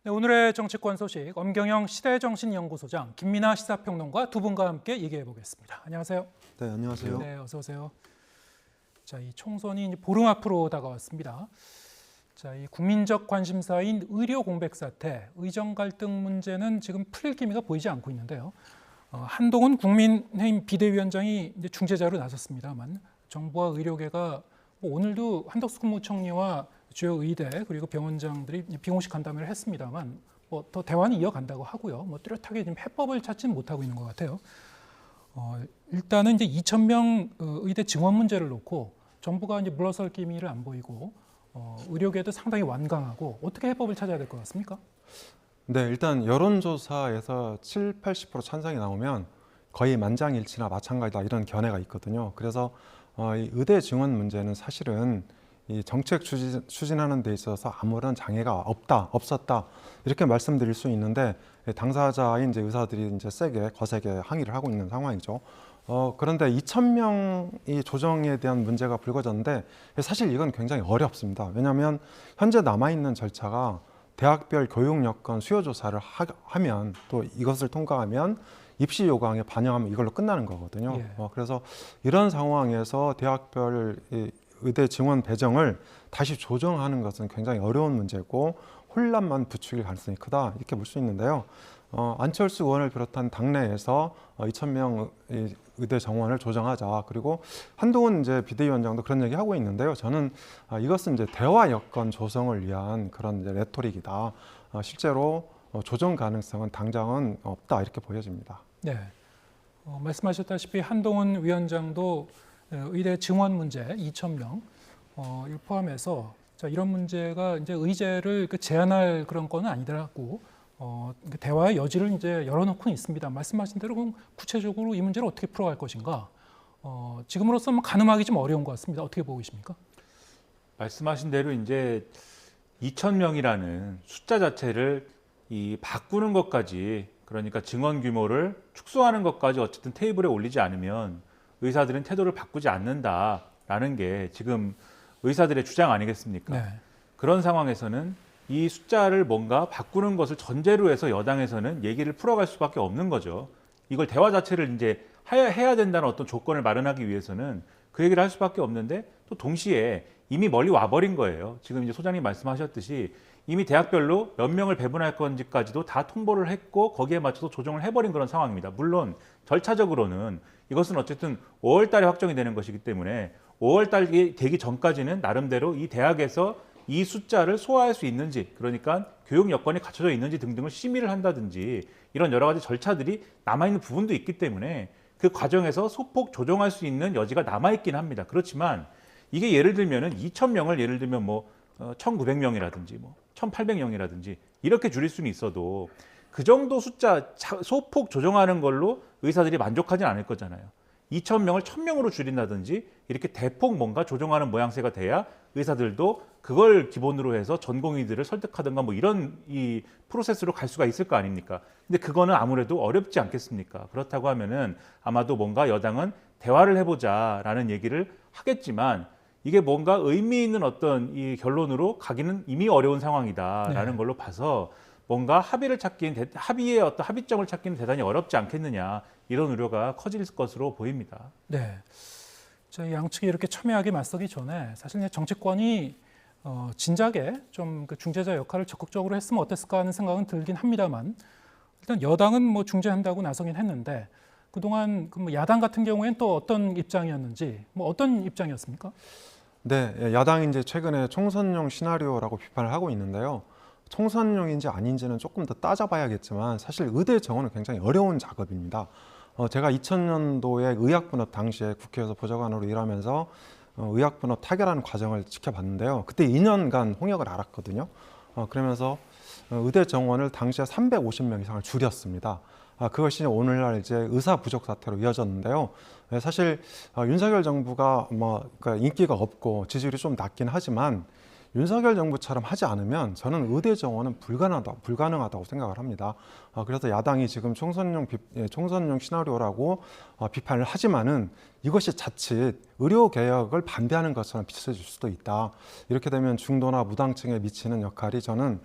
네, 오늘의 정치권 소식 엄경영 시대정신연구소장 김민하 시사평론가 두 분과 함께 얘기해 보겠습니다. 안녕하세요. 네, 안녕하세요. 네, 어서 오세요. 자, 이 총선이 이제 보름 앞으로 다가왔습니다. 자, 이 국민적 관심사인 의료 공백 사태, 의정 갈등 문제는 지금 풀릴 기미가 보이지 않고 있는데요. 한동훈 국민의힘 비대위원장이 이제 중재자로 나섰습니다만 정부와 의료계가 오늘도 한덕수 국무총리와 주요 의대 그리고 병원장들이 비공식 간담회를 했습니다만 더 대화는 이어간다고 하고요. 뚜렷하게 지금 해법을 찾지는 못하고 있는 것 같아요. 일단은 이제 2,000명 의대 증원 문제를 놓고 정부가 이제 물러설 기미를 안 보이고 의료계도 상당히 완강하고 어떻게 해법을 찾아야 될 것 같습니까? 네, 일단 여론조사에서 80% 찬성이 나오면 거의 만장일치나 마찬가지다 이런 견해가 있거든요. 그래서 이 의대 증원 문제는 사실은 이 정책 추진하는 데 있어서 아무런 장애가 없었다 이렇게 말씀드릴 수 있는데 당사자인 이제 의사들이 이제 거세게 항의를 하고 있는 상황이죠. 그런데 2,000명이 조정에 대한 문제가 불거졌는데 사실 이건 굉장히 어렵습니다. 왜냐하면 현재 남아있는 절차가 대학별 교육 여건 수요 조사를 하면 또 이것을 통과하면 입시 요강에 반영하면 이걸로 끝나는 거거든요. 예. 그래서 이런 상황에서 대학별 의대 증원 배정을 다시 조정하는 것은 굉장히 어려운 문제고 혼란만 부추길 가능성이 크다 이렇게 볼 수 있는데요. 안철수 의원을 비롯한 당내에서 2,000명 의대 정원을 조정하자. 그리고 한동훈 이제 비대위원장도 그런 얘기 하고 있는데요. 저는 이것은 이제 대화 여건 조성을 위한 그런 이제 레토릭이다. 실제로 조정 가능성은 당장은 없다 이렇게 보여집니다. 네, 말씀하셨다시피 한동훈 위원장도 의대 증원 문제 2,000명 이를 포함해서 이런 문제가 이제 의제를 제한할 그런 건은 아니더라고. 대화의 여지를 이제 열어놓고는 있습니다. 말씀하신 대로 그럼 구체적으로 이 문제를 어떻게 풀어갈 것인가? 지금으로서는 가늠하기 좀 어려운 것 같습니다. 어떻게 보고 계십니까? 말씀하신 대로 이제 2,000명이라는 숫자 자체를 바꾸는 것까지, 그러니까 증원 규모를 축소하는 것까지 어쨌든 테이블에 올리지 않으면 의사들은 태도를 바꾸지 않는다라는 게 지금 의사들의 주장 아니겠습니까? 네. 그런 상황에서는 이 숫자를 뭔가 바꾸는 것을 전제로 해서 여당에서는 얘기를 풀어갈 수밖에 없는 거죠. 이걸 대화 자체를 이제 해야 된다는 어떤 조건을 마련하기 위해서는 그 얘기를 할 수밖에 없는데 또 동시에 이미 멀리 와버린 거예요. 지금 이제 소장님 말씀하셨듯이 이미 대학별로 몇 명을 배분할 건지까지도 다 통보를 했고 거기에 맞춰서 조정을 해버린 그런 상황입니다. 물론 절차적으로는 이것은 어쨌든 5월 달에 확정이 되는 것이기 때문에 5월 달이 되기 전까지는 나름대로 이 대학에서 이 숫자를 소화할 수 있는지, 그러니까 교육 여건이 갖춰져 있는지 등등을 심의를 한다든지 이런 여러 가지 절차들이 남아있는 부분도 있기 때문에 그 과정에서 소폭 조정할 수 있는 여지가 남아있긴 합니다. 그렇지만 이게 예를 들면은 2,000명을 예를 들면 1,900명이라든지 1,800명이라든지 이렇게 줄일 수는 있어도 그 정도 숫자 소폭 조정하는 걸로 의사들이 만족하진 않을 거잖아요. 2,000명을 1,000명으로 줄인다든지 이렇게 대폭 뭔가 조정하는 모양새가 돼야 의사들도 그걸 기본으로 해서 전공의들을 설득하든가 이런 이 프로세스로 갈 수가 있을 거 아닙니까? 근데 그거는 아무래도 어렵지 않겠습니까? 그렇다고 하면은 아마도 뭔가 여당은 대화를 해보자라는 얘기를 하겠지만 이게 뭔가 의미 있는 어떤 이 결론으로 가기는 이미 어려운 상황이다라는 네. 걸로 봐서 뭔가 합의의 어떤 합의점을 찾기는 대단히 어렵지 않겠느냐 이런 우려가 커질 것으로 보입니다. 네. 양측이 이렇게 첨예하게 맞서기 전에 사실 정치권이 진작에 좀 그 중재자 역할을 적극적으로 했으면 어땠을까 하는 생각은 들긴 합니다만 일단 여당은 중재한다고 나서긴 했는데 그동안 야당 같은 경우에는 또 어떤 입장이었는지 어떤 입장이었습니까? 네, 야당이 이제 최근에 총선용 시나리오라고 비판을 하고 있는데요. 총선용인지 아닌지는 조금 더 따져봐야겠지만 사실 의대 정원은 굉장히 어려운 작업입니다. 제가 2000년도에 의학분업 당시에 국회에서 보좌관으로 일하면서 의학분업 타결하는 과정을 지켜봤는데요. 그때 2년간 홍역을 앓았거든요. 그러면서 의대 정원을 당시에 350명 이상을 줄였습니다. 그것이 오늘날 이제 의사 부족 사태로 이어졌는데요. 사실 윤석열 정부가 그러니까 인기가 없고 지지율이 좀 낮긴 하지만 윤석열 정부처럼 하지 않으면 저는 의대 정원은 불가능하다고 생각을 합니다. 그래서 야당이 지금 총선용 시나리오라고 비판을 하지만은 이것이 자칫 의료 개혁을 반대하는 것처럼 비춰질 수도 있다. 이렇게 되면 중도나 무당층에 미치는 역할이 저는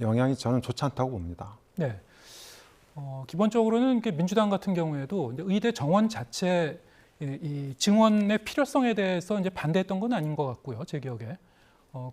영향이 저는 좋지 않다고 봅니다. 네. 기본적으로는 이렇게 민주당 같은 경우에도 이제 의대 정원 자체 이 증원의 필요성에 대해서 이제 반대했던 건 아닌 것 같고요, 제 기억에.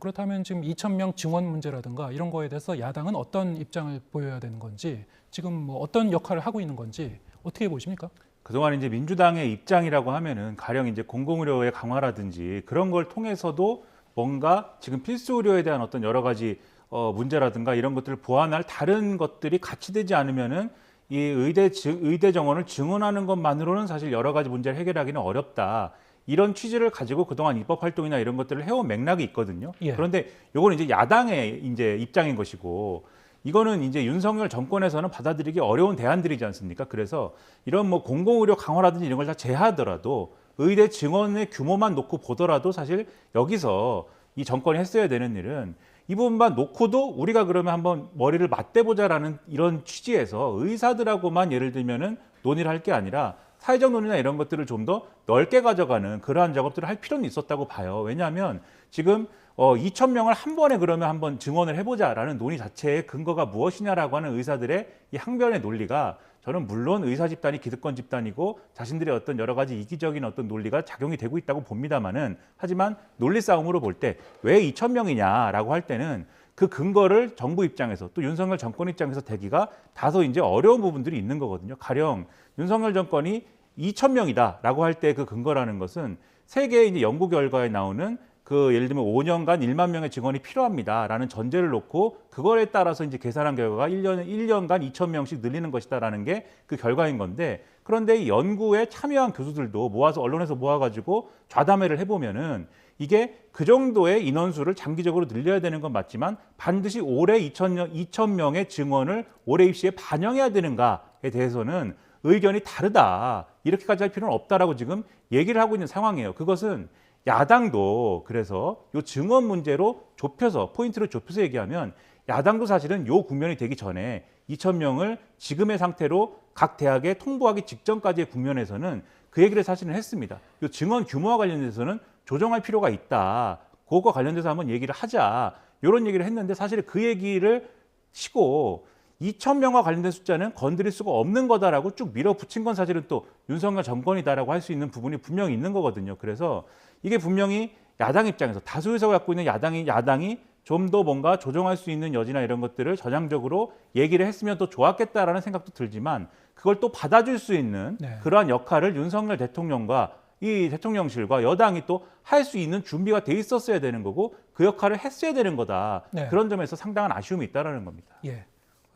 그렇다면 지금 2,000명 증원 문제라든가 이런 거에 대해서 야당은 어떤 입장을 보여야 되는 건지, 지금 뭐 어떤 역할을 하고 있는 건지 어떻게 보십니까? 그동안 이제 민주당의 입장이라고 하면은 가령 이제 공공의료의 강화라든지 그런 걸 통해서도 뭔가 지금 필수 의료에 대한 어떤 여러 가지 문제라든가 이런 것들을 보완할 다른 것들이 같이 되지 않으면은 이 의대 정원을 증원하는 것만으로는 사실 여러 가지 문제를 해결하기는 어렵다. 이런 취지를 가지고 그동안 입법 활동이나 이런 것들을 해온 맥락이 있거든요. 예. 그런데 요거는 이제 야당의 이제 입장인 것이고, 이거는 이제 윤석열 정권에서는 받아들이기 어려운 대안들이지 않습니까? 그래서 이런 뭐 공공의료 강화라든지 이런 걸 다 제하하더라도 의대 증원의 규모만 놓고 보더라도 사실 여기서 이 정권이 했어야 되는 일은 이 부분만 놓고도 우리가 그러면 한번 머리를 맞대보자라는 이런 취지에서 의사들하고만 예를 들면은 논의를 할 게 아니라 사회적 논의나 이런 것들을 좀 더 넓게 가져가는 그러한 작업들을 할 필요는 있었다고 봐요. 왜냐하면 지금 2,000명을 한 번에 그러면 한번 증원을 해보자라는 논의 자체의 근거가 무엇이냐라고 하는 의사들의 이 항변의 논리가, 저는 물론 의사 집단이 기득권 집단이고 자신들의 어떤 여러 가지 이기적인 어떤 논리가 작용이 되고 있다고 봅니다만은, 하지만 논리 싸움으로 볼 때 왜 2,000명이냐라고 할 때는 그 근거를 정부 입장에서 또 윤석열 정권 입장에서 대기가 다소 이제 어려운 부분들이 있는 거거든요. 가령 윤석열 정권이 2,000명이다라고 할 때 그 근거라는 것은 세계의 이제 연구 결과에 나오는 그 예를 들면 5년간 1만 명의 증원이 필요합니다라는 전제를 놓고 그거에 따라서 이제 계산한 결과가 1년간 2,000명씩 늘리는 것이다라는 게 그 결과인 건데, 그런데 이 연구에 참여한 교수들도 모아서 언론에서 모아가지고 좌담회를 해보면은 이게 그 정도의 인원수를 장기적으로 늘려야 되는 건 맞지만 반드시 올해 2,000명의 증원을 올해 입시에 반영해야 되는가에 대해서는 의견이 다르다. 이렇게까지 할 필요는 없다라고 지금 얘기를 하고 있는 상황이에요. 그것은 야당도 그래서 요 증원 문제로 좁혀서 포인트를 좁혀서 얘기하면 야당도 사실은 요 국면이 되기 전에 2,000명을 지금의 상태로 각 대학에 통보하기 직전까지의 국면에서는 그 얘기를 사실은 했습니다. 요 증원 규모와 관련돼서는 조정할 필요가 있다. 그것과 관련돼서 한번 얘기를 하자. 이런 얘기를 했는데 사실 그 얘기를 치고 2,000명과 관련된 숫자는 건드릴 수가 없는 거다라고 쭉 밀어붙인 건 사실은 또 윤석열 정권이다라고 할 수 있는 부분이 분명히 있는 거거든요. 그래서 이게 분명히 야당 입장에서 다수 의석을 갖고 있는 야당이 좀 더 뭔가 조정할 수 있는 여지나 이런 것들을 전향적으로 얘기를 했으면 더 좋았겠다라는 생각도 들지만, 그걸 또 받아줄 수 있는 네. 그러한 역할을 윤석열 대통령과 이 대통령실과 여당이 또 할 수 있는 준비가 돼 있었어야 되는 거고 그 역할을 했어야 되는 거다. 네. 그런 점에서 상당한 아쉬움이 있다라는 겁니다. 예.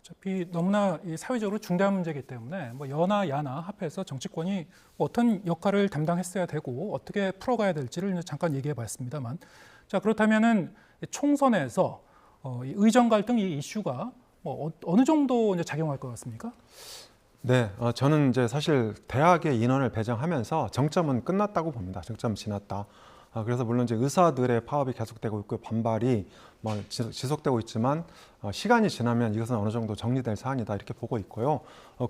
어차피 너무나 이 사회적으로 중대한 문제이기 때문에 뭐 여나 야나 합해서 정치권이 어떤 역할을 담당했어야 되고 어떻게 풀어가야 될지를 이제 잠깐 얘기해봤습니다만, 자 그렇다면은 총선에서 이 의정 갈등 이 이슈가 뭐 어느 정도 이제 작용할 것 같습니까? 네, 저는 이제 사실 대학의 인원을 배정하면서 정점은 끝났다고 봅니다. 정점 지났다. 그래서 물론 이제 의사들의 파업이 계속되고 있고 반발이 뭐 지속되고 있지만 시간이 지나면 이것은 어느 정도 정리될 사안이다 이렇게 보고 있고요.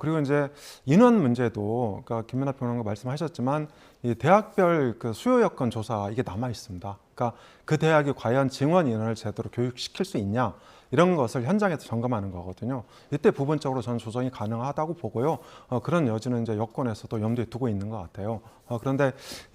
그리고 이제 인원 문제도 그러니까 김민하 평론가 말씀하셨지만 이 대학별 그 수요 여건 조사 이게 남아 있습니다. 그러니까 그 대학이 과연 증원 인원을 제대로 교육시킬 수 있냐 이런 것을 현장에서 점검하는 거거든요. 이때 부분적으로 저는 조정이 가능하다고 보고요. 그런 여지는 이제 여권에서도 염두에 두고 있는 것 같아요. 그런데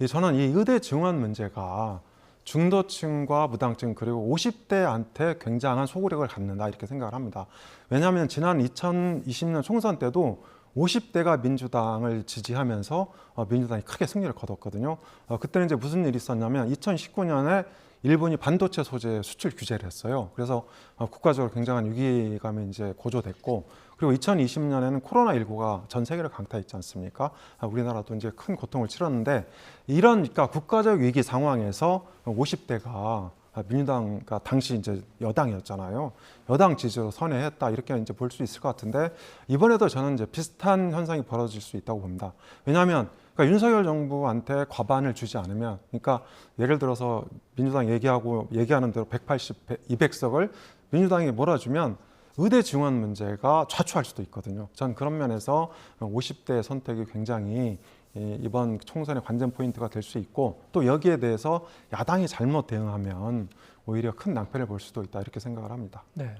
저는 이 의대 증원 문제가 중도층과 무당층 그리고 50대한테 굉장한 소구력을 갖는다 이렇게 생각을 합니다. 왜냐하면 지난 2020년 총선 때도 50대가 민주당을 지지하면서 민주당이 크게 승리를 거뒀거든요. 그때는 이제 무슨 일이 있었냐면 2019년에 일본이 반도체 소재 수출 규제를 했어요. 그래서 국가적으로 굉장한 위기감이 이제 고조됐고, 그리고 2020년에는 코로나19가 전 세계를 강타했지 않습니까? 우리나라도 이제 큰 고통을 치렀는데, 이런 그러니까 국가적 위기 상황에서 50대가 민주당과 당시 이제 여당이었잖아요. 여당 지지로 선회했다 이렇게 이제 볼 수 있을 것 같은데, 이번에도 저는 이제 비슷한 현상이 벌어질 수 있다고 봅니다. 왜냐하면 그러니까 윤석열 정부한테 과반을 주지 않으면, 그러니까 예를 들어서 민주당 얘기하는 대로 180, 200석을 민주당이 몰아주면 의대 증원 문제가 좌초할 수도 있거든요. 전 그런 면에서 50대 선택이 굉장히 이번 총선의 관전 포인트가 될 수 있고, 또 여기에 대해서 야당이 잘못 대응하면 오히려 큰 낭패를 볼 수도 있다 이렇게 생각을 합니다. 네.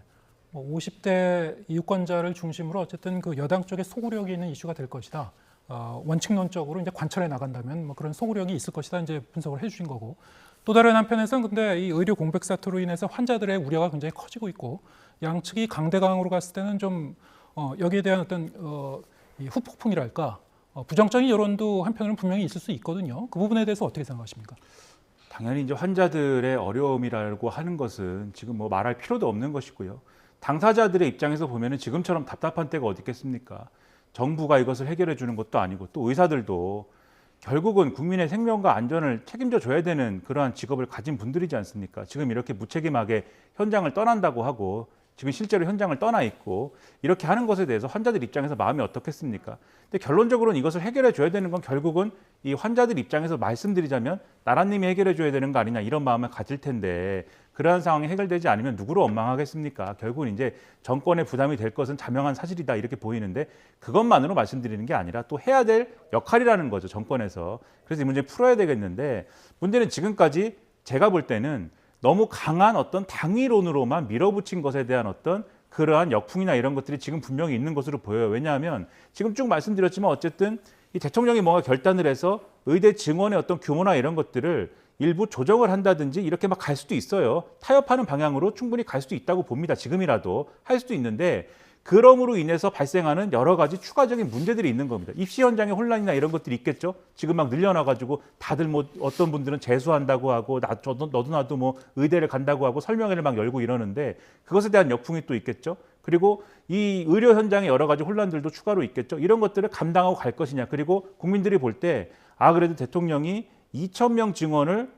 50대 유권자를 중심으로 어쨌든 그 여당 쪽에 소구력이 있는 이슈가 될 것이다. 원칙론적으로 이제 관철해 나간다면 뭐 그런 소구력이 있을 것이다. 이제 분석을 해주신 거고. 또 다른 한편에서는 근데 이 의료 공백 사태로 인해서 환자들의 우려가 굉장히 커지고 있고 양측이 강대강으로 갔을 때는 좀 여기에 대한 어떤 이 후폭풍이랄까 부정적인 여론도 한편으로는 분명히 있을 수 있거든요. 그 부분에 대해서 어떻게 생각하십니까? 당연히 이제 환자들의 어려움이라고 하는 것은 지금 뭐 말할 필요도 없는 것이고요. 당사자들의 입장에서 보면은 지금처럼 답답한 때가 어디 있겠습니까? 정부가 이것을 해결해 주는 것도 아니고 또 의사들도 결국은 국민의 생명과 안전을 책임져 줘야 되는 그러한 직업을 가진 분들이지 않습니까? 지금 이렇게 무책임하게 현장을 떠난다고 하고 지금 실제로 현장을 떠나 있고 이렇게 하는 것에 대해서 환자들 입장에서 마음이 어떻겠습니까? 근데 결론적으로는 이것을 해결해 줘야 되는 건 결국은 이 환자들 입장에서 말씀드리자면 나라님이 해결해 줘야 되는 거 아니냐 이런 마음을 가질 텐데 그러한 상황이 해결되지 않으면 누구로 원망하겠습니까? 결국은 이제 정권의 부담이 될 것은 자명한 사실이다 이렇게 보이는데 그것만으로 말씀드리는 게 아니라 또 해야 될 역할이라는 거죠, 정권에서. 그래서 이 문제 풀어야 되겠는데 문제는 지금까지 제가 볼 때는 너무 강한 어떤 당위론으로만 밀어붙인 것에 대한 어떤 그러한 역풍이나 이런 것들이 지금 분명히 있는 것으로 보여요. 왜냐하면 지금 쭉 말씀드렸지만 어쨌든 이 대통령이 뭔가 결단을 해서 의대 증원의 어떤 규모나 이런 것들을 일부 조정을 한다든지 이렇게 막 갈 수도 있어요. 타협하는 방향으로 충분히 갈 수도 있다고 봅니다. 지금이라도 할 수도 있는데 그럼으로 인해서 발생하는 여러 가지 추가적인 문제들이 있는 겁니다. 입시 현장의 혼란이나 이런 것들이 있겠죠. 지금 막 늘려놔가지고 다들 뭐 어떤 분들은 재수한다고 하고 너도 나도 뭐 의대를 간다고 하고 설명회를 막 열고 이러는데 그것에 대한 역풍이 또 있겠죠. 그리고 이 의료 현장의 여러 가지 혼란들도 추가로 있겠죠. 이런 것들을 감당하고 갈 것이냐. 그리고 국민들이 볼 때 그래도 대통령이 2,000명 증원을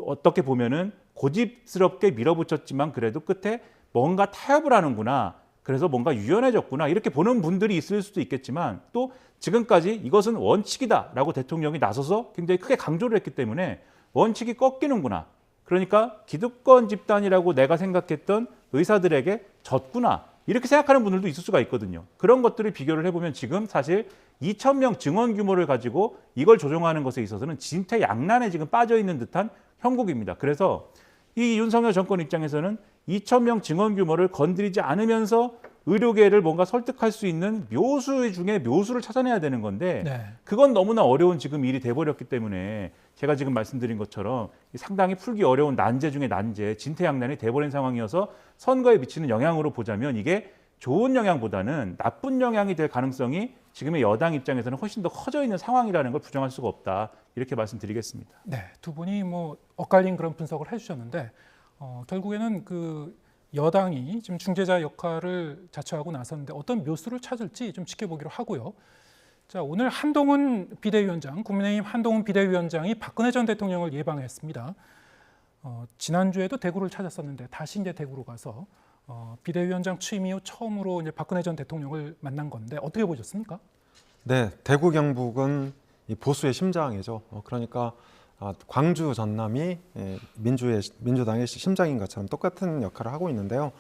어떻게 보면은 고집스럽게 밀어붙였지만 그래도 끝에 뭔가 타협을 하는구나. 그래서 뭔가 유연해졌구나. 이렇게 보는 분들이 있을 수도 있겠지만 또 지금까지 이것은 원칙이다라고 대통령이 나서서 굉장히 크게 강조를 했기 때문에 원칙이 꺾이는구나. 그러니까 기득권 집단이라고 내가 생각했던 의사들에게 졌구나. 이렇게 생각하는 분들도 있을 수가 있거든요. 그런 것들을 비교를 해보면 지금 사실 2,000명 증원 규모를 가지고 이걸 조정하는 것에 있어서는 진퇴양난에 지금 빠져 있는 듯한 형국입니다. 그래서 이 윤석열 정권 입장에서는 2,000명 증원 규모를 건드리지 않으면서 의료계를 뭔가 설득할 수 있는 묘수 중에 묘수를 찾아내야 되는 건데 네. 그건 너무나 어려운 지금 일이 돼버렸기 때문에 제가 지금 말씀드린 것처럼 상당히 풀기 어려운 난제 중에 난제, 진퇴양난이 돼버린 상황이어서 선거에 미치는 영향으로 보자면 이게 좋은 영향보다는 나쁜 영향이 될 가능성이 지금의 여당 입장에서는 훨씬 더 커져 있는 상황이라는 걸 부정할 수가 없다. 이렇게 말씀드리겠습니다. 네, 두 분이 뭐 엇갈린 그런 분석을 해주셨는데 결국에는 그 여당이 지금 중재자 역할을 자처하고 나섰는데 어떤 묘수를 찾을지 좀 지켜보기로 하고요. 자, 오늘 한동훈 비대위원장, 국민의힘 한동훈 비대위원장이 박근혜 전 대통령을 예방했습니다. 지난주에도 대구를 찾았었는데 다시 이제 대구로 가서 비대위원장 취임 이후 처음으로 이제 박근혜 전 대통령을 만난 건데 어떻게 보셨습니까? 네, 대구 경북은 이 보수의 심장이죠. 그러니까 광주 전남이 민주당의 심장인 것처럼 똑같은 역할을 하고 있는데요.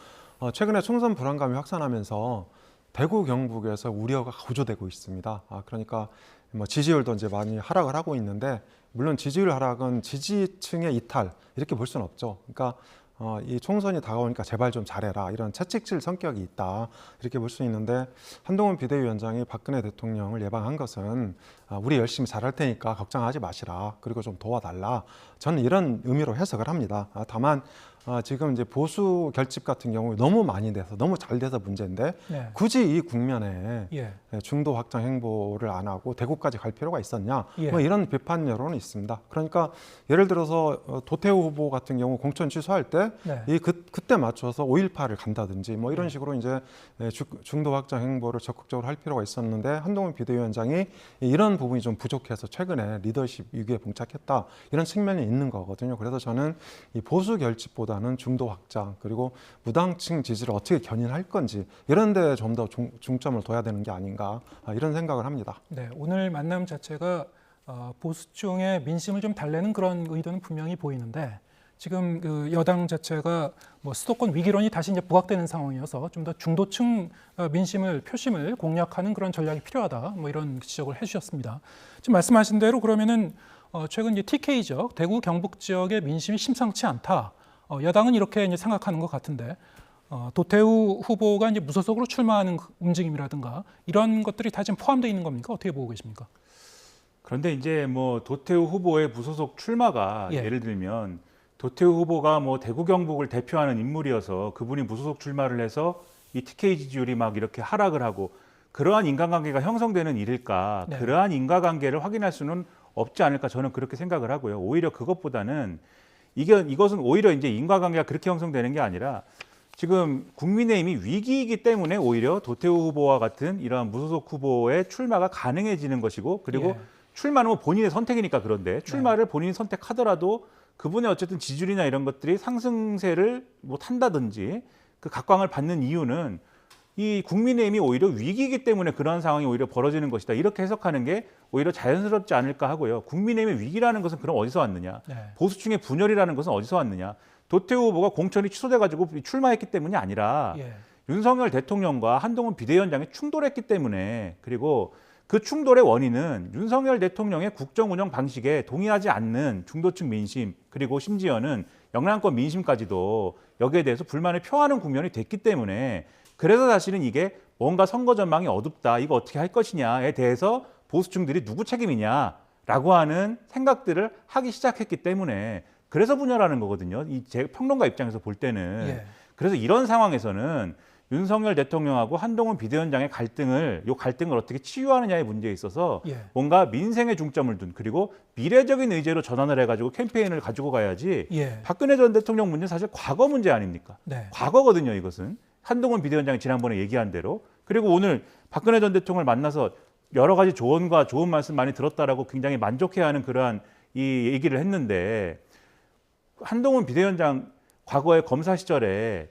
최근에 총선 불안감이 확산하면서 대구 경북에서 우려가 고조되고 있습니다. 그러니까 뭐 지지율도 이제 많이 하락을 하고 있는데 물론 지지율 하락은 지지층의 이탈 이렇게 볼 수는 없죠. 그러니까 이 총선이 다가오니까 제발 좀 잘해라 이런 채찍질 성격이 있다 이렇게 볼 수 있는데 한동훈 비대위원장이 박근혜 대통령을 예방한 것은 우리 열심히 잘할 테니까 걱정하지 마시라 그리고 좀 도와달라 저는 이런 의미로 해석을 합니다. 다만 지금 이제 보수 결집 같은 경우 너무 많이 돼서 너무 잘 돼서 문제인데 네. 굳이 이 국면에 예. 중도 확장 행보를 안 하고 대구까지 갈 필요가 있었냐 예. 뭐 이런 비판 여론이 있습니다. 그러니까 예를 들어서 도태우 후보 같은 경우 공천 취소할 때 네. 그때 맞춰서 5.18을 간다든지 뭐 이런 식으로 이제 중도 확장 행보를 적극적으로 할 필요가 있었는데 한동훈 비대위원장이 이런 부분이 좀 부족해서 최근에 리더십 위기에 봉착했다 이런 측면이 있는 거거든요. 그래서 저는 이 보수 결집보다는 중도 확장 그리고 무당층 지지를 어떻게 견인할 건지 이런 데 좀 더 중점을 둬야 되는 게 아닌가 이런 생각을 합니다. 네, 오늘 만남 자체가 보수층의 민심을 좀 달래는 그런 의도는 분명히 보이는데 지금 그 여당 자체가 뭐 수도권 위기론이 다시 이제 부각되는 상황이어서 좀 더 중도층 민심을 표심을 공략하는 그런 전략이 필요하다. 뭐 이런 지적을 해주셨습니다. 지금 말씀하신 대로 그러면은 최근 이제 TK 지역, 대구 경북 지역의 민심이 심상치 않다. 여당은 이렇게 이제 생각하는 것 같은데 도태우 후보가 이제 무소속으로 출마하는 움직임이라든가 이런 것들이 다 지금 포함되어 있는 겁니까? 어떻게 보고 계십니까? 그런데 이제 뭐 도태우 후보의 무소속 출마가 예. 예를 들면 도태우 후보가 뭐 대구 경북을 대표하는 인물이어서 그분이 무소속 출마를 해서 이 TK 지지율이 막 이렇게 하락을 하고 그러한 인간관계가 형성되는 일일까? 네. 그러한 인과관계를 확인할 수는 없지 않을까? 저는 그렇게 생각을 하고요. 오히려 그것보다는 이것은 오히려 이제 인과관계가 그렇게 형성되는 게 아니라 지금 국민의힘이 위기이기 때문에 오히려 도태우 후보와 같은 이러한 무소속 후보의 출마가 가능해지는 것이고 그리고 예. 출마는 뭐 본인의 선택이니까 그런데 출마를 본인이 선택하더라도 그분의 어쨌든 지지율이나 이런 것들이 상승세를 뭐 탄다든지 그 각광을 받는 이유는 이 국민의힘이 오히려 위기이기 때문에 그러한 상황이 오히려 벌어지는 것이다. 이렇게 해석하는 게 오히려 자연스럽지 않을까 하고요. 국민의힘의 위기라는 것은 그럼 어디서 왔느냐? 네. 보수층의 분열이라는 것은 어디서 왔느냐? 도태우 후보가 공천이 취소돼가지고 출마했기 때문이 아니라 예. 윤석열 대통령과 한동훈 비대위원장이 충돌했기 때문에 그리고 그 충돌의 원인은 윤석열 대통령의 국정 운영 방식에 동의하지 않는 중도층 민심 그리고 심지어는 영남권 민심까지도 여기에 대해서 불만을 표하는 국면이 됐기 때문에 그래서 사실은 이게 뭔가 선거 전망이 어둡다 이거 어떻게 할 것이냐에 대해서 보수층들이 누구 책임이냐라고 하는 생각들을 하기 시작했기 때문에 그래서 분열하는 거거든요. 이 제 평론가 입장에서 볼 때는 예. 그래서 이런 상황에서는 윤석열 대통령하고 한동훈 비대위원장의 갈등을 어떻게 치유하느냐의 문제에 있어서 예. 뭔가 민생에 중점을 둔 그리고 미래적인 의제로 전환을 해가지고 캠페인을 가지고 가야지 예. 박근혜 전 대통령 문제는 사실 과거 문제 아닙니까? 네. 과거거든요, 이것은. 한동훈 비대위원장이 지난번에 얘기한 대로. 그리고 오늘 박근혜 전 대통령을 만나서 여러 가지 조언과 좋은 말씀 많이 들었다라고 굉장히 만족해하는 그러한 이 얘기를 했는데 한동훈 비대위원장 과거의 검사 시절에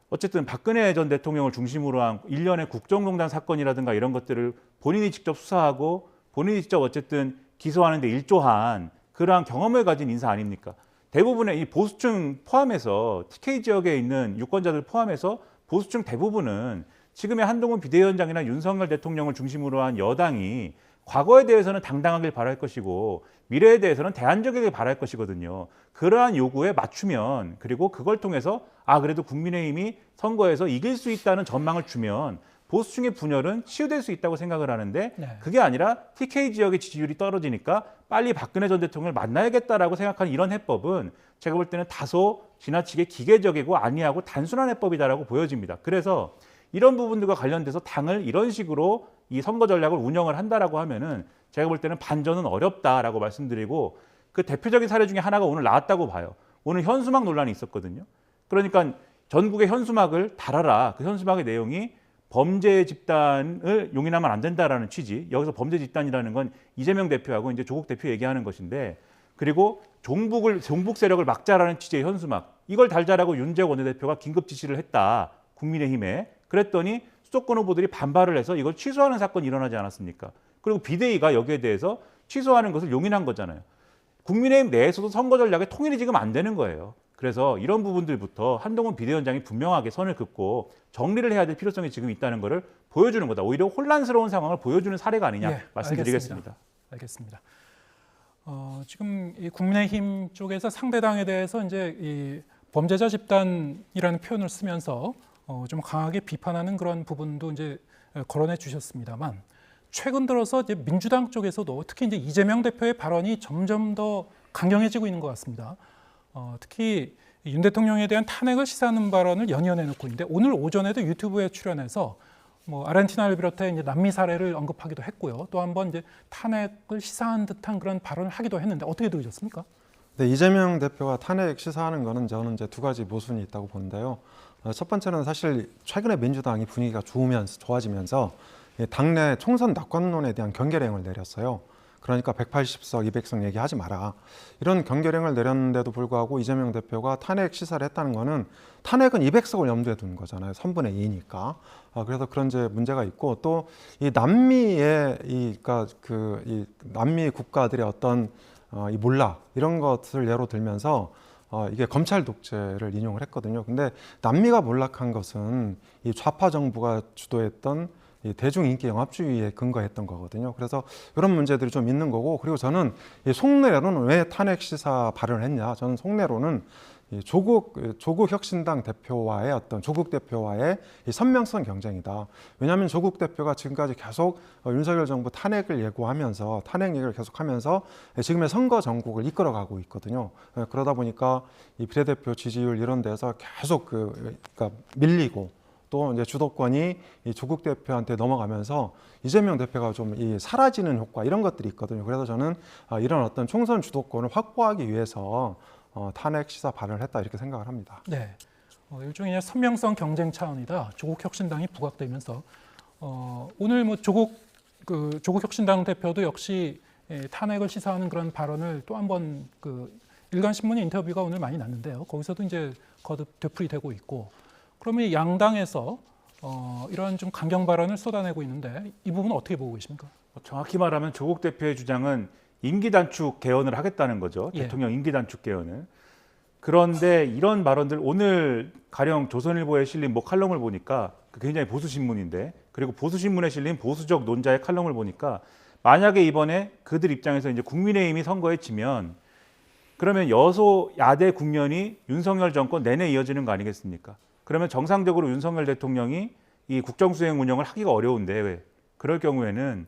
어쨌든 박근혜 전 대통령을 중심으로 한 일련의 국정농단 사건이라든가 이런 것들을 본인이 직접 수사하고 본인이 직접 어쨌든 기소하는 데 일조한 그러한 경험을 가진 인사 아닙니까? 대부분의 이 보수층 포함해서 TK 지역에 있는 유권자들 포함해서 보수층 대부분은 지금의 한동훈 비대위원장이나 윤석열 대통령을 중심으로 한 여당이 과거에 대해서는 당당하길 바랄 것이고 미래에 대해서는 대안적이길 바랄 것이거든요. 그러한 요구에 맞추면 그리고 그걸 통해서 그래도 국민의힘이 선거에서 이길 수 있다는 전망을 주면 보수층의 분열은 치유될 수 있다고 생각을 하는데 네. 그게 아니라 TK 지역의 지지율이 떨어지니까 빨리 박근혜 전 대통령을 만나야겠다라고 생각하는 이런 해법은 제가 볼 때는 다소 지나치게 기계적이고 안이하고 단순한 해법이다라고 보여집니다. 그래서 이런 부분들과 관련돼서 당을 이런 식으로 이 선거 전략을 운영을 한다라고 하면은 제가 볼 때는 반전은 어렵다라고 말씀드리고 그 대표적인 사례 중에 하나가 오늘 나왔다고 봐요. 오늘 현수막 논란이 있었거든요. 그러니까 전국의 현수막을 달아라. 그 현수막의 내용이 범죄 집단을 용인하면 안 된다라는 취지. 여기서 범죄 집단이라는 건 이재명 대표하고 이제 조국 대표 얘기하는 것인데 그리고 종북 세력을 막자라는 취지의 현수막. 이걸 달자라고 윤재욱 원내대표가 긴급 지시를 했다. 국민의힘에. 그랬더니 수도권 후보들이 반발을 해서 이걸 취소하는 사건이 일어나지 않았습니까? 그리고 비대위가 여기에 대해서 취소하는 것을 용인한 거잖아요. 국민의힘 내에서도 선거 전략에 통일이 지금 안 되는 거예요. 그래서 이런 부분들부터 한동훈 비대위원장이 분명하게 선을 긋고 정리를 해야 될 필요성이 지금 있다는 것을 보여주는 거다. 오히려 혼란스러운 상황을 보여주는 사례가 아니냐 예, 말씀드리겠습니다. 알겠습니다. 지금 이 국민의힘 쪽에서 상대당에 대해서 이제 이 범죄자 집단이라는 표현을 쓰면서 좀 강하게 비판하는 그런 부분도 이제 거론해 주셨습니다만 최근 들어서 이제 민주당 쪽에서도 특히 이제 이재명 대표의 발언이 점점 더 강경해지고 있는 것 같습니다. 특히 윤 대통령에 대한 탄핵을 시사하는 발언을 연이어 내놓고 있는데 오늘 오전에도 유튜브에 출연해서 뭐 아르헨티나를 비롯해 이제 남미 사례를 언급하기도 했고요. 또 한 번 이제 탄핵을 시사한 듯한 그런 발언을 하기도 했는데 어떻게 들으셨습니까? 네, 이재명 대표가 탄핵 시사하는 거는 저는 이제 두 가지 모순이 있다고 보는데요. 첫 번째는 사실 최근에 민주당이 분위기가 좋아지면서 당내 총선 낙관론에 대한 경계령을 내렸어요. 그러니까 180석, 200석 얘기하지 마라. 이런 경계령을 내렸는데도 불구하고 이재명 대표가 탄핵 시사를 했다는 거는 탄핵은 200석을 염두에 둔 거잖아요. 3분의 2니까. 그래서 그런 이제 문제가 있고 또 이 남미의 이 남미 국가들의 어떤 이 몰락 이런 것을 예로 들면서 이게 검찰 독재를 인용을 했거든요. 근데 남미가 몰락한 것은 이 좌파 정부가 주도했던 이 대중인기 영합주의에 근거했던 거거든요. 그래서 이런 문제들이 좀 있는 거고 그리고 저는 이 속내로는 왜 탄핵 시사 발언을 했냐. 저는 속내로는 이 조국 혁신당 대표와의 어떤 조국 대표와의 이 선명성 경쟁이다. 왜냐하면 조국 대표가 지금까지 계속 윤석열 정부 탄핵을 예고하면서 탄핵 얘기를 계속하면서 지금의 선거 전국을 이끌어가고 있거든요. 그러다 보니까 이 비례대표 지지율 이런 데서 계속 그러니까 밀리고 또 이제 주도권이 이 조국 대표한테 넘어가면서 이재명 대표가 좀 이 사라지는 효과 이런 것들이 있거든요. 그래서 저는 이런 어떤 총선 주도권을 확보하기 위해서 탄핵 시사 발언을 했다 이렇게 생각을 합니다. 네, 일종의 선명성 경쟁 차원이다. 조국 혁신당이 부각되면서 오늘 뭐 조국 혁신당 대표도 역시 탄핵을 시사하는 그런 발언을 또 한번 일간신문의 인터뷰가 오늘 많이 났는데요. 거기서도 이제 거듭 되풀이되고 있고, 그러면 양당에서 이런 좀 강경 발언을 쏟아내고 있는데 이 부분은 어떻게 보고 계십니까? 정확히 말하면 조국 대표의 주장은 임기 단축 개헌을 하겠다는 거죠. 예. 대통령 임기 단축 개헌을. 그런데 이런 발언들 오늘 가령 조선일보에 실린 뭐 칼럼을 보니까 굉장히 보수 신문인데, 그리고 보수 신문에 실린 보수적 논자의 칼럼을 보니까 만약에 이번에 그들 입장에서 이제 국민의힘이 선거에 지면 그러면 여소야대 국면이 윤석열 정권 내내 이어지는 거 아니겠습니까? 그러면 정상적으로 윤석열 대통령이 이 국정수행 운영을 하기가 어려운데 왜? 그럴 경우에는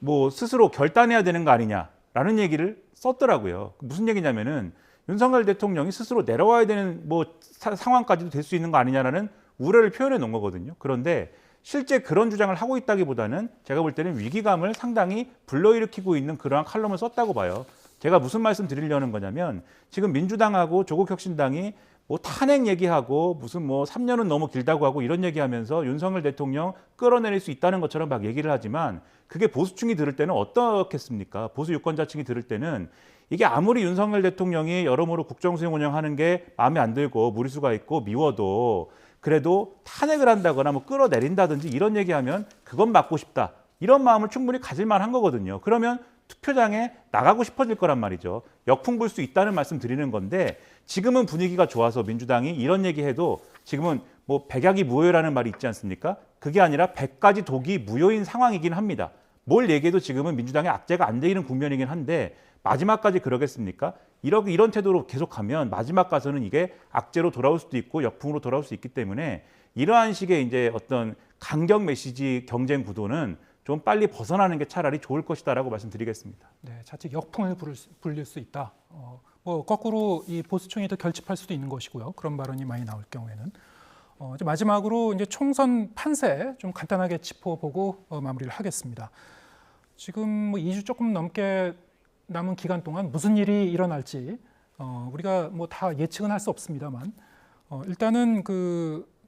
뭐 스스로 결단해야 되는 거 아니냐라는 얘기를 썼더라고요. 무슨 얘기냐면은 윤석열 대통령이 스스로 내려와야 되는 뭐 상황까지도 될 수 있는 거 아니냐라는 우려를 표현해 놓은 거거든요. 그런데 실제 그런 주장을 하고 있다기보다는 제가 볼 때는 위기감을 상당히 불러일으키고 있는 그러한 칼럼을 썼다고 봐요. 제가 무슨 말씀 드리려는 거냐면 지금 민주당하고 조국혁신당이 뭐 탄핵 얘기하고 무슨 뭐 3년은 너무 길다고 하고 이런 얘기하면서 윤석열 대통령 끌어내릴 수 있다는 것처럼 막 얘기를 하지만 그게 보수층이 들을 때는 어떻겠습니까? 보수 유권자층이 들을 때는 이게 아무리 윤석열 대통령이 여러모로 국정수행 운영하는 게 마음에 안 들고 무리수가 있고 미워도 그래도 탄핵을 한다거나 뭐 끌어내린다든지 이런 얘기하면 그건 막고 싶다. 이런 마음을 충분히 가질 만한 거거든요. 그러면 투표장에 나가고 싶어질 거란 말이죠. 역풍 불 수 있다는 말씀 드리는 건데 지금은 분위기가 좋아서 민주당이 이런 얘기해도 지금은 뭐 백약이 무효라는 말이 있지 않습니까? 그게 아니라 100가지 독이 무효인 상황이긴 합니다. 뭘 얘기해도 지금은 민주당의 악재가 안 되는 국면이긴 한데 마지막까지 그러겠습니까? 이런 태도로 계속하면 마지막 가서는 이게 악재로 돌아올 수도 있고 역풍으로 돌아올 수 있기 때문에 이러한 식의 이제 어떤 강경 메시지 경쟁 구도는 좀 빨리 벗어나는 게 차라리 좋을 것이다라고 말씀드리겠습니다. 네, 자칫 역풍을 불릴 수 있다. 뭐 거꾸로 이 보수층이 더 결집할 수도 있는 것이고요. 그런 발언이 많이 나올 경우에는 이제 마지막으로 이제 총선 판세 좀 간단하게 짚어보고 마무리를 하겠습니다. 지금 뭐 2주 조금 넘게 남은 기간 동안 무슨 일이 일어날지 우리가 뭐 다 예측은 할 수 없습니다만 일단은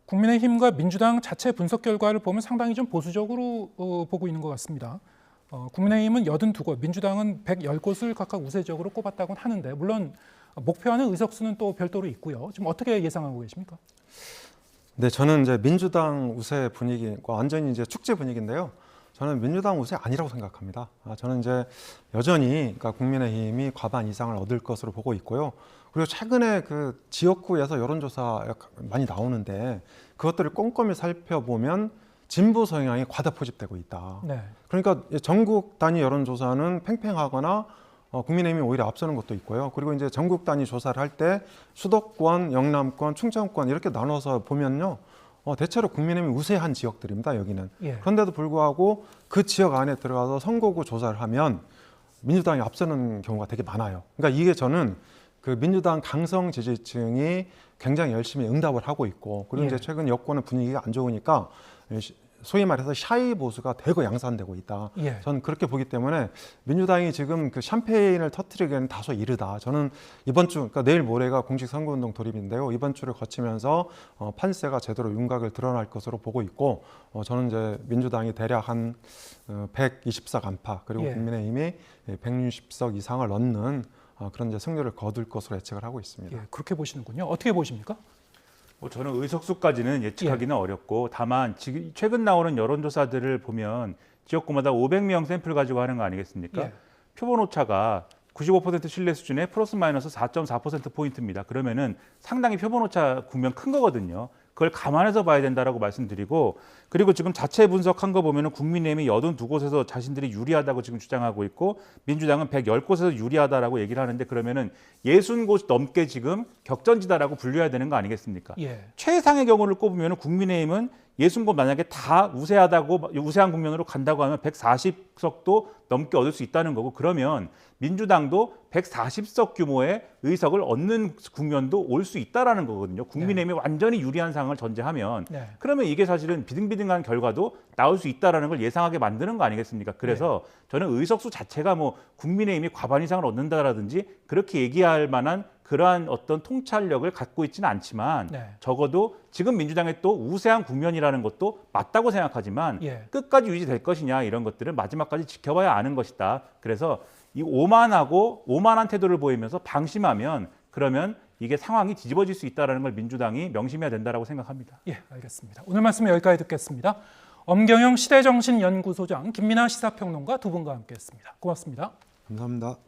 국민의힘과 민주당 자체 분석 결과를 보면 상당히 좀 보수적으로 보고 있는 것 같습니다. 국민의힘은 82곳, 민주당은 110곳을 각각 우세적으로 꼽았다고는 하는데 물론 목표하는 의석수는 또 별도로 있고요. 지금 어떻게 예상하고 계십니까? 네, 저는 이제 민주당 우세 분위기가 완전히 이제 축제 분위기인데요. 저는 민주당 우세 아니라고 생각합니다. 저는 이제 여전히 그러니까 국민의힘이 과반 이상을 얻을 것으로 보고 있고요. 그리고 최근에 그 지역구에서 여론조사 많이 나오는데 그것들을 꼼꼼히 살펴보면 진보 성향이 과다 포집되고 있다. 네. 그러니까 전국 단위 여론조사는 팽팽하거나 국민의힘이 오히려 앞서는 것도 있고요. 그리고 이제 전국 단위 조사를 할 때 수도권, 영남권, 충청권 이렇게 나눠서 보면요. 대체로 국민의힘이 우세한 지역들입니다. 여기는. 예. 그런데도 불구하고 그 지역 안에 들어가서 선거구 조사를 하면 민주당이 앞서는 경우가 되게 많아요. 그러니까 이게 저는 그 민주당 강성 지지층이 굉장히 열심히 응답을 하고 있고 그리고 이제 최근 여권의 분위기가 안 좋으니까 소위 말해서 샤이 보수가 대거 양산되고 있다. 예. 저는 그렇게 보기 때문에 민주당이 지금 그 샴페인을 터뜨리기에는 다소 이르다. 저는 이번 주, 그러니까 내일 모레가 공식 선거운동 돌입인데요. 이번 주를 거치면서 판세가 제대로 윤곽을 드러날 것으로 보고 있고 저는 이제 민주당이 대략 한 120석 안팎 그리고 예. 국민의힘이 160석 이상을 넣는 그런 이제 승리를 거둘 것으로 예측을 하고 있습니다. 예, 그렇게 보시는군요. 어떻게 보십니까? 뭐 저는 의석수까지는 예측하기는 어렵고 다만 지금 최근 나오는 여론조사들을 보면 지역구마다 500명 샘플 가지고 하는 거 아니겠습니까? 예. 표본 오차가 95% 신뢰 수준의 플러스 마이너스 4.4%포인트입니다. 그러면은 상당히 표본 오차 국면 큰 거거든요. 그걸 감안해서 봐야 된다라고 말씀드리고, 그리고 지금 자체 분석한 거 보면은 국민의힘이 82곳에서 자신들이 유리하다고 지금 주장하고 있고 민주당은 110곳에서 유리하다라고 얘기를 하는데, 그러면은 60곳 넘게 지금 격전지다라고 분류해야 되는 거 아니겠습니까? 예. 최상의 경우를 꼽으면 국민의힘은 60곳 만약에 다 우세한 국면으로 간다고 하면 140석도 넘게 얻을 수 있다는 거고, 그러면 민주당도 140석 규모의 의석을 얻는 국면도 올 수 있다라는 거거든요. 국민의힘이 완전히 유리한 상황을 전제하면 네. 그러면 이게 사실은 비등비등한 결과도 나올 수 있다라는 걸 예상하게 만드는 거 아니겠습니까? 그래서 저는 의석수 자체가 뭐 국민의힘이 과반 이상을 얻는다라든지 그렇게 얘기할 만한 그러한 어떤 통찰력을 갖고 있지는 않지만 네. 적어도 지금 민주당의 또 우세한 국면이라는 것도 맞다고 생각하지만 예. 끝까지 유지될 것이냐 이런 것들은 마지막까지 지켜봐야 아는 것이다. 그래서 이 오만한 태도를 보이면서 방심하면 그러면 이게 상황이 뒤집어질 수 있다는 걸 민주당이 명심해야 된다라고 생각합니다. 예, 알겠습니다. 오늘 말씀 여기까지 듣겠습니다. 엄경영 시대정신연구소장, 김민하 시사평론가 두 분과 함께했습니다. 고맙습니다. 감사합니다.